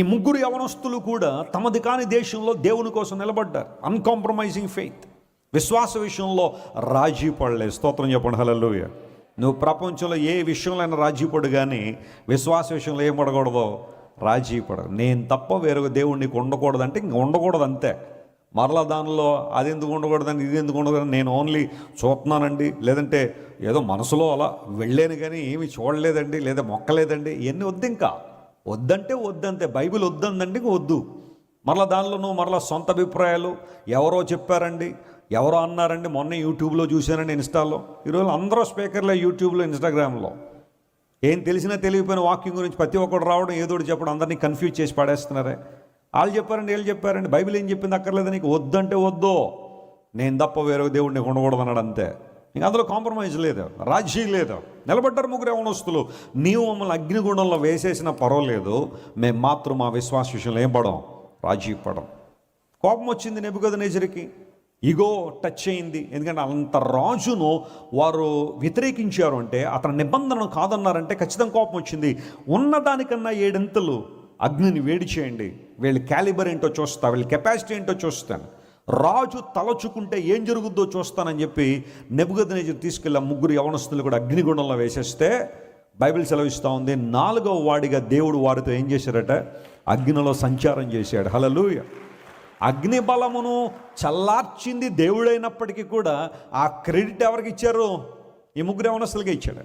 ఈ ముగ్గురు యవనస్తులు కూడా తమది కాని దేశంలో దేవుని కోసం నిలబడ్డారు. అన్కాంప్రమైజింగ్ ఫెయిత్, విశ్వాస విషయంలో రాజీ పడలేదు. స్తోత్రం చెప్పండి, హల్లెలూయ. నువ్వు ప్రపంచంలో ఏ విషయంలో రాజీ పడు, కానీ విశ్వాస విషయంలో ఏం పడకూడదో రాజీ పడదు. నేను తప్ప వేరొక దేవుడు నీకు ఉండకూడదంటే ఇంక ఉండకూడదు, అంతే. మరలా దానిలో అది ఎందుకు ఉండకూడదని ఇది ఎందుకు ఉండకూడదని నేను ఓన్లీ చూస్తున్నానండి, లేదంటే ఏదో మనసులో అలా వెళ్ళాను కానీ ఏమి చూడలేదండి, లేదా మొక్కలేదండి, ఇవన్నీ వద్దు. ఇంకా వద్దంటే వద్దంతే. బైబిల్ వద్దందండి, వద్దు. మరలా దానిలో నువ్వు మరలా సొంత అభిప్రాయాలు, ఎవరో చెప్పారండి, ఎవరో అన్నారండి, మొన్న యూట్యూబ్లో చూశానండి, ఇన్స్టాలో. ఈరోజు అందరూ స్పీకర్లే యూట్యూబ్లో, ఇన్స్టాగ్రామ్లో. ఏం తెలిసినా తెలియపోయిన వాక్యం గురించి ప్రతి ఒక్కరు రావడం, ఏదోటి చెప్పడం, అందరినీ కన్ఫ్యూజ్ చేసి పడేస్తున్నారే. వాళ్ళు చెప్పారండి, వీళ్ళు చెప్పారండి, బైబిల్ ఏం చెప్పింది అక్కర్లేదు, నీకు వద్దంటే వద్దు. నేను తప్ప వేరే దేవుడిని ఉండకూడదు అన్నాడు, అంతే. ఇంక అందులో కాంప్రమైజ్ లేదు, రాజీ లేదు. నిలబడ్డారు ముగ్గురు యవనస్తులు. నీవు మమ్మల్ని అగ్నిగుండంలో వేసేసినా పర్వాలేదు, మేము మాత్రం మా విశ్వాస విషయంలో ఏం పడం, రాజీ పడం. కోపం వచ్చింది నెబుకద్నెజరుకి, ఈగో టచ్ అయింది. ఎందుకంటే అంత రాజును వారు వ్యతిరేకించారు అంటే, అతని నిబంధనను కాదన్నారంటే ఖచ్చితంగా కోపం వచ్చింది. ఉన్నదానికన్నా 7 అంతలు అగ్నిని వేడి చేయండి, వీళ్ళ క్యాలిబర్ ఏంటో చూస్తా, వీళ్ళ కెపాసిటీ ఏంటో చూస్తాను, రాజు తలచుకుంటే ఏం జరుగుద్దో చూస్తానని చెప్పి నెబుకద్నెజరు తీసుకెళ్ళి ముగ్గురు యవనస్తులు కూడా అగ్నిగుండంలో వేసేస్తే బైబిల్ సెలవిస్తూ ఉంది, 4వ వాడిగా దేవుడు వారితో ఏం చేశారట, అగ్నిలో సంచారం చేశాడు. హల్లెలూయా. అగ్ని బలమును చల్లార్చింది దేవుడైనప్పటికీ కూడా ఆ క్రెడిట్ ఎవరికి ఇచ్చారు? ఈ ముగ్గురు యవనస్తులకే ఇచ్చాడు.